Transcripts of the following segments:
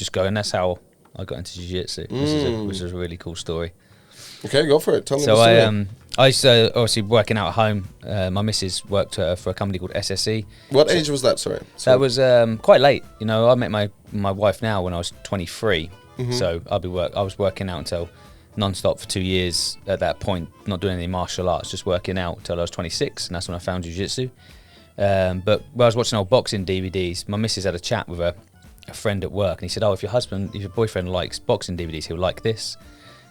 just go. And that's how I got into jiu-jitsu, which is a really cool story. Okay, go for it. Tell me So the story. I used to, obviously, working out at home. My missus worked for a company called SSE. What age was that, sorry? That was quite late. You know, I met my wife now when I was 23. So I was working out until non-stop for 2 years at that point, not doing any martial arts, just working out until I was 26, and that's when I found jiu-jitsu. But when I was watching old boxing DVDs, my missus had a chat with a friend at work, and he said, oh, if your boyfriend likes boxing DVDs, he'll like this.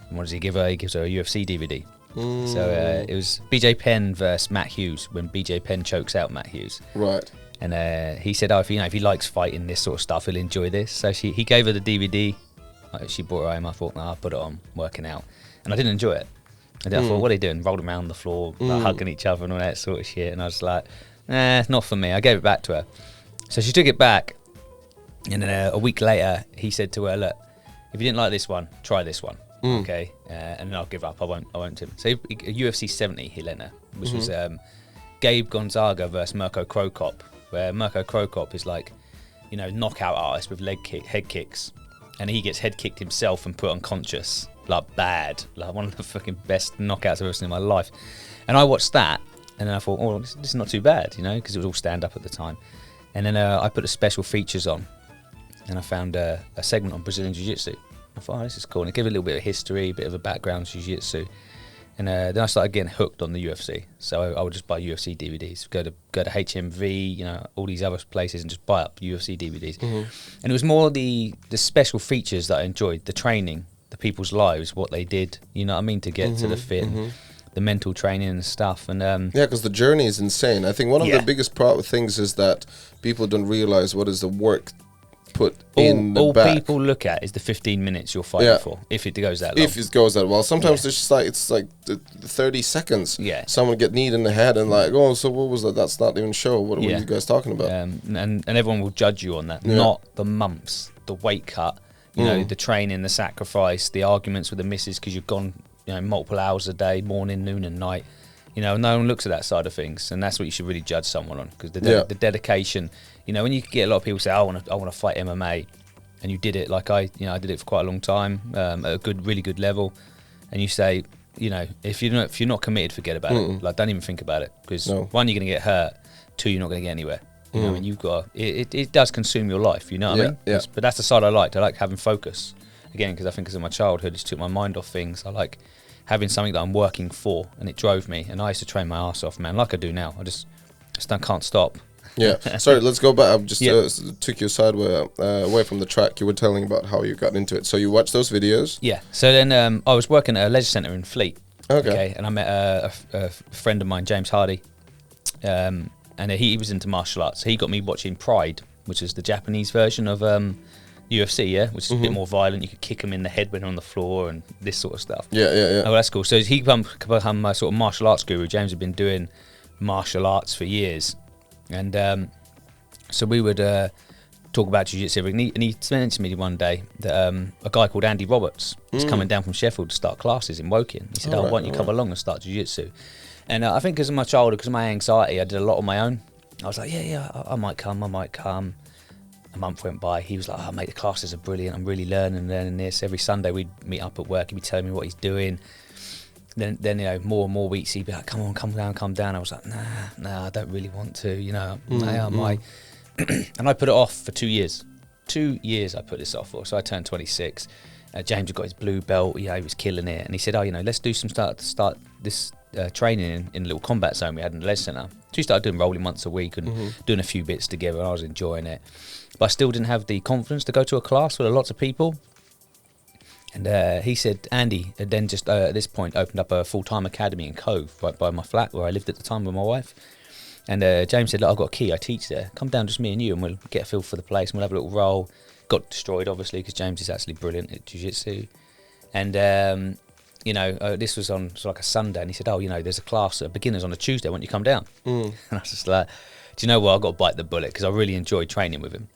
And what does he give her? He gives her a UFC DVD. So it was BJ Penn versus Matt Hughes, when BJ Penn chokes out Matt Hughes. Right. And he said, oh, if he likes fighting this sort of stuff, he'll enjoy this. So he gave her the DVD. She brought it home. I thought, I'll put it on, working out. And I didn't enjoy it. And then I thought, what are they doing? Rolled around the floor, like, hugging each other and all that sort of shit. And I was like, not for me. I gave it back to her. So she took it back. And then a week later, he said to her, look, if you didn't like this one, try this one. Okay. And then I'll give up. I won't do it. So UFC 70 he lent her, which was Gabe Gonzaga versus Mirko Cro Cop, where Mirko Cro Cop is like, knockout artist with head kicks. And he gets head kicked himself and put unconscious, like bad, like one of the fucking best knockouts I've ever seen in my life. And I watched that, and then I thought, oh, this is not too bad, because it was all stand up at the time. And then I put the special features on, and I found a segment on Brazilian Jiu-Jitsu. I thought, oh, this is cool. And it gave a little bit of history, a bit of a background to Jiu-Jitsu. And then I started getting hooked on the UFC. So I would just buy UFC DVDs, go to HMV, all these other places, and just buy up UFC DVDs. And it was more the special features that I enjoyed, the training, the people's lives, what they did, to get to the fit, the mental training and stuff. And yeah, because the journey is insane. I think one of the biggest things is that people don't realize what is the work put in the back. All people look at is the 15 minutes you're fighting for, if it goes that long. If it goes that well. Sometimes it's like the 30 seconds. Yeah. Someone get kneed in the head and like, oh, so what was that? That's not even show. What were you guys talking about? And everyone will judge you on that, not the months, the weight cut, the training, the sacrifice, the arguments with the missus because you've gone multiple hours a day, morning, noon and night. No one looks at that side of things, and that's what you should really judge someone on, because the dedication. When you get a lot of people say, I want to fight MMA, and you did it like I did it for quite a long time at a really good level, and you say, if you're not committed, forget about it. Like, don't even think about it, because one, you're going to get hurt, two, you're not going to get anywhere. And you've got it does consume your life. You know what I mean? Yeah. But that's the side I liked. I like having focus again, because I think because of my childhood, it just took my mind off things. I like having something that I'm working for, and it drove me. And I used to train my ass off, man, like I do now. I just can't stop. Yeah. Sorry, let's go back. I just took you aside away from the track. You were telling about how you got into it. So you watched those videos? Yeah. So then I was working at a leisure centre in Fleet. Okay. And I met a friend of mine, James Hardy, and he was into martial arts. He got me watching Pride, which is the Japanese version of UFC, which is a bit more violent. You could kick him in the head when they're on the floor and this sort of stuff. Yeah. Oh, that's cool. So he become my sort of martial arts guru. James had been doing martial arts for years. And so we would talk about jiu-jitsu, and he mentioned to me one day that a guy called Andy Roberts was coming down from Sheffield to start classes in Woking. He said, why don't you come along and start jiu-jitsu? And I think because of my childhood, because of my anxiety, I did a lot on my own. I was like, I might come. A month went by. He was like, oh, mate, the classes are brilliant. I'm really learning this. Every Sunday we'd meet up at work. He'd be telling me what he's doing. Then more and more weeks he'd be like, come on, come down. I was like, nah, I don't really want to, and I put it off for 2 years. 2 years I put this off for. So I turned 26. James had got his blue belt. He was killing it. And he said, let's do some start this training in a little combat zone we had in the leisure centre. So we started doing rolling once a week and doing a few bits together. And I was enjoying it. But I still didn't have the confidence to go to a class with lots of people. And he said Andy had then just at this point opened up a full-time academy in Cove, right by my flat where I lived at the time with my wife. And James said, look, I've got a key, I teach there. Come down, just me and you, and we'll get a feel for the place, and we'll have a little roll. Got destroyed, obviously, because James is actually brilliant at jiu-jitsu. And, this was on like a Sunday, and he said, there's a class at beginners on a Tuesday, why don't you come down? And I was just like, do you know what, I've got to bite the bullet, because I really enjoyed training with him.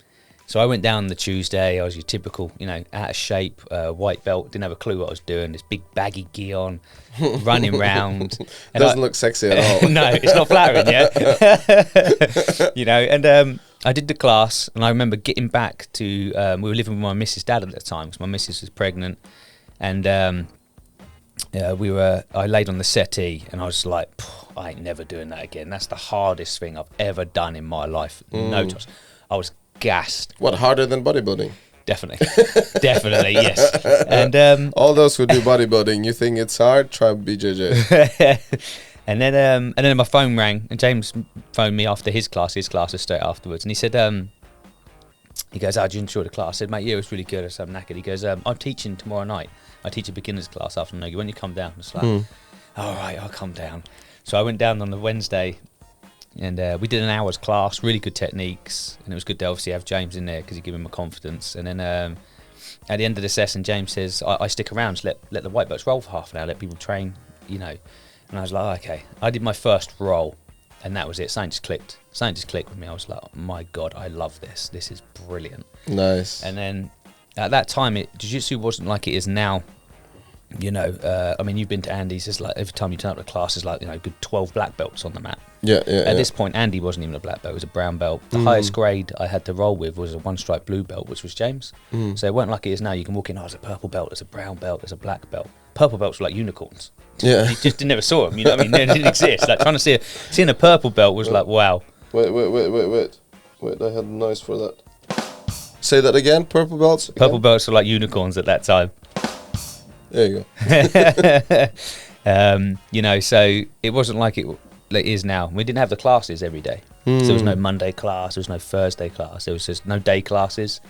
So I went down the Tuesday. I was your typical, out of shape, white belt. Didn't have a clue what I was doing. This big baggy gi on, running round. Doesn't look sexy at all. No, it's not flattering, yeah. And I did the class, and I remember getting back to. We were living with my missus' dad at the time because my missus was pregnant, and I laid on the settee, and I was like, I ain't never doing that again. That's the hardest thing I've ever done in my life. No chance. I was gassed. What, harder than bodybuilding? Definitely, yes. And all those who do bodybuilding, you think it's hard? Try BJJ. and then my phone rang, and James phoned me after his class. His class was straight afterwards, and he said, he goes, "How'd you enjoy the class?" I said, "Mate, yeah, it was really good." I said, "I'm knackered." He goes, "I'm teaching tomorrow night. I teach a beginners class after Nogi. When you come down?" I was like, "All right, I'll come down." So I went down on the Wednesday, and we did an hour's class, really good techniques, and it was good to obviously have James in there because he gave him a confidence. And then at the end of the session, James says, I stick around, just let the white belts roll for half an hour, let people train, And I was like, okay. I did my first roll, and that was it. Something just clicked. Something just clicked with me. I was like, oh my God, I love this. This is brilliant. Nice. And then at that time, jiu-jitsu wasn't like it is now. You've been to Andy's. It's like every time you turn up to class, there's like good 12 black belts on the mat. Yeah. At this point, Andy wasn't even a black belt; it was a brown belt. The highest grade I had to roll with was a one-stripe blue belt, which was James. So it weren't like it is now. You can walk in, there's a purple belt, there's a brown belt, there's a black belt. Purple belts were like unicorns. Yeah, you just never saw them. You know what I mean? They didn't exist. Like trying to seeing a purple belt was like wow. Wait! I had a noise for that. Say that again. Purple belts. Purple belts were like unicorns at that time. There you go. So it wasn't like it is now. We didn't have the classes every day. So there was no Monday class, there was no Thursday class, there was just no day classes.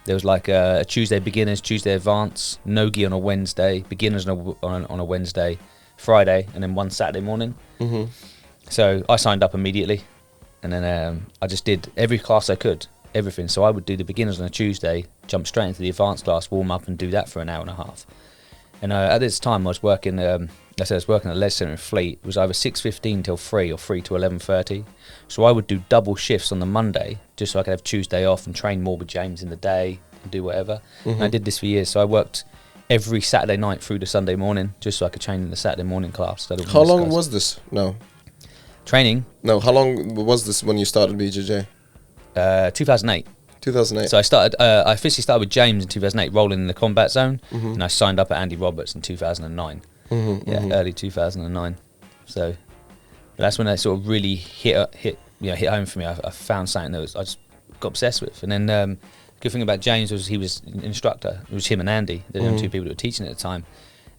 There was like a Tuesday beginners, Tuesday advanced, Nogi on a Wednesday, beginners on a Wednesday, Friday, and then one Saturday morning. So I signed up immediately, and then I just did every class I could, everything. So I would do the beginners on a Tuesday, jump straight into the advanced class, warm up, and do that for an hour and a half. And at this time, I was working. I was working at the Leisure Centre in Fleet. It was either 6:15 till 3 or 3 to 11:30. So I would do double shifts on the Monday just so I could have Tuesday off and train more with James in the day and do whatever. And I did this for years. So I worked every Saturday night through to Sunday morning just so I could train in the Saturday morning class. How long was this? No. Training? No. How long was this when you started BJJ? 2008. 2008. So I officially started with James in 2008, rolling in the combat zone, and I signed up at Andy Roberts in 2009. Early 2009. So that's when it sort of really hit home for me. I found something that I just got obsessed with. And then the good thing about James was he was an instructor. It was him and Andy, the only two people that were teaching at the time.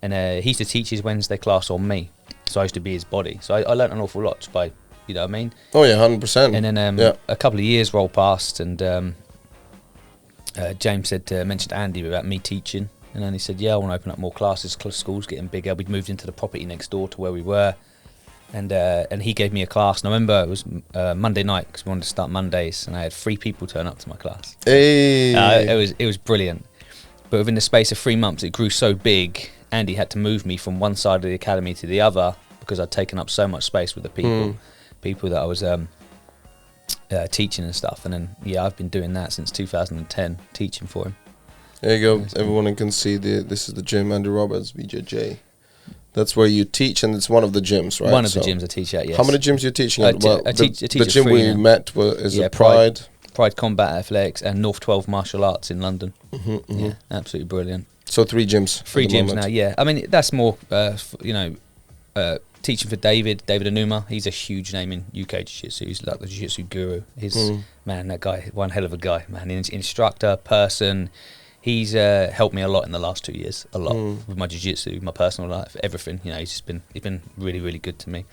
And he used to teach his Wednesday class on me, so I used to be his body. So I learned an awful lot just by, you know what I mean? Oh yeah, 100%. And then a couple of years rolled past, and James mentioned to Andy about me teaching, and then he said, "Yeah, I want to open up more classes. School's getting bigger." We'd moved into the property next door to where we were, and he gave me a class. And I remember it was Monday night because we wanted to start Mondays, and I had 3 people turn up to my class. Hey, it was brilliant. But within the space of 3 months, it grew so big. Andy had to move me from one side of the academy to the other because I'd taken up so much space with the people that I was teaching and stuff. And then I've been doing that since 2010, teaching for him. There you go. Everyone can see this is the gym, Andy Roberts, BJJ. That's where you teach, and it's one of the gyms, right? One of the gyms I teach at, yes. How many gyms are you teaching at? I teach the gym we met is Pride Combat Athletics and North 12 Martial Arts in London. Yeah, absolutely brilliant. So 3 gyms. 3 gyms now, yeah. I mean, that's more, teaching for David Anuma. He's a huge name in UK Jiu-Jitsu. He's like the Jiu-Jitsu guru. Man, that guy, one hell of a guy, man. Instructor, person. He's helped me a lot in the last 2 years, a lot with my jiu-jitsu, my personal life, everything. He's been really, really good to me.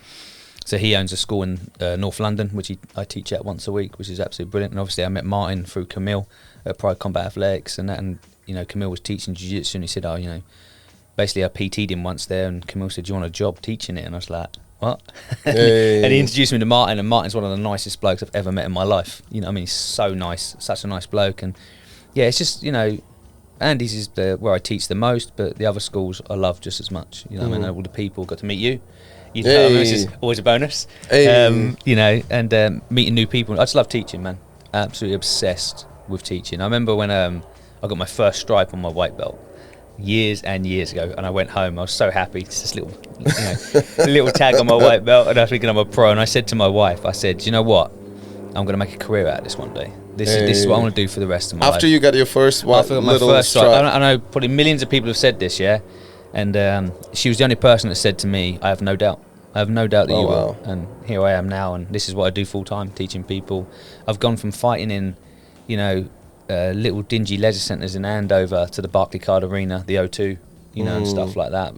So he owns a school in North London, which I teach at once a week, which is absolutely brilliant. And obviously I met Martin through Camille at Pride Combat Athletics, and Camille was teaching jiu-jitsu, and he said, basically I PT'd him once there, and Camille said, "Do you want a job teaching it?" And I was like, "What?" Hey. And he introduced me to Martin, and Martin's one of the nicest blokes I've ever met in my life. He's so nice, such a nice bloke. And yeah, it's just, Andy's is where I teach the most, but the other schools I love just as much. All the people, got to meet you. This is always a bonus. Hey. And meeting new people. I just love teaching, man. Absolutely obsessed with teaching. I remember when I got my first stripe on my white belt years and years ago, and I went home. I was so happy. It's this little, little tag on my white belt, and I was thinking I'm a pro. And I said to my wife, I said, "Do you know what? I'm going to make a career out of this one day. This is what I want to do for the rest of my life." After you got your first one, after my first stripe, I know probably millions of people have said this, yeah. And she was the only person that said to me, "I have no doubt. I have no doubt that you will." And here I am now, and this is what I do full time, teaching people. I've gone from fighting in, little dingy leisure centres in Andover to the Barclaycard Arena, the O2, and stuff like that.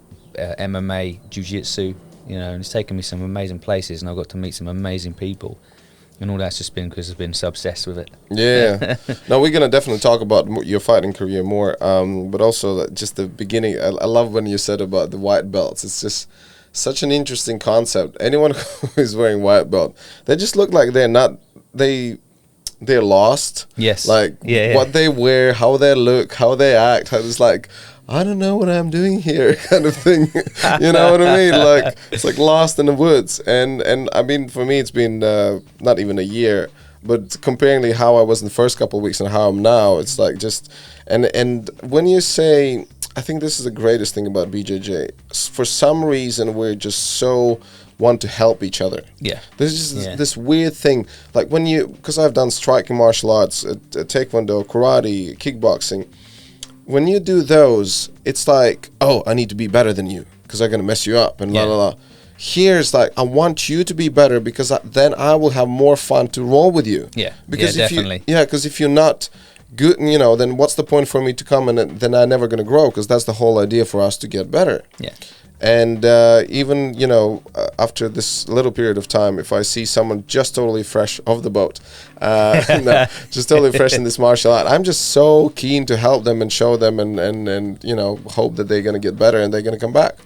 MMA, jiu-jitsu, and it's taken me some amazing places, and I've got to meet some amazing people. And all that's just been because I've been so obsessed with it. Yeah. No, we're going to definitely talk about your fighting career more, but also just the beginning. I love when you said about the white belts. It's just such an interesting concept. Anyone who is wearing white belt, they just look like they're lost. Yes. Like what they wear, how they look, how they act. How it's like, I don't know what I'm doing here, kind of thing. You know what I mean? Like it's like lost in the woods. And I mean, for me, it's been not even a year, but comparing how I was in the first couple of weeks and how I'm now, it's like just and when you say, I think this is the greatest thing about BJJ. For some reason, we're just so want to help each other. Yeah. There's just this weird thing, like when because I've done striking martial arts, taekwondo, karate, kickboxing. When you do those, it's like, oh, I need to be better than you because I'm going to mess you up and la la la. Here's like, I want you to be better because then I will have more fun to roll with you. Yeah, because definitely. Because if you're not good, then what's the point for me to come and then I'm never going to grow, because that's the whole idea for us to get better. Yeah. And even, after this little period of time, if I see someone just totally fresh off the boat, just totally fresh in this martial art, I'm just so keen to help them and show them and hope that they're going to get better and they're going to come back. Yeah.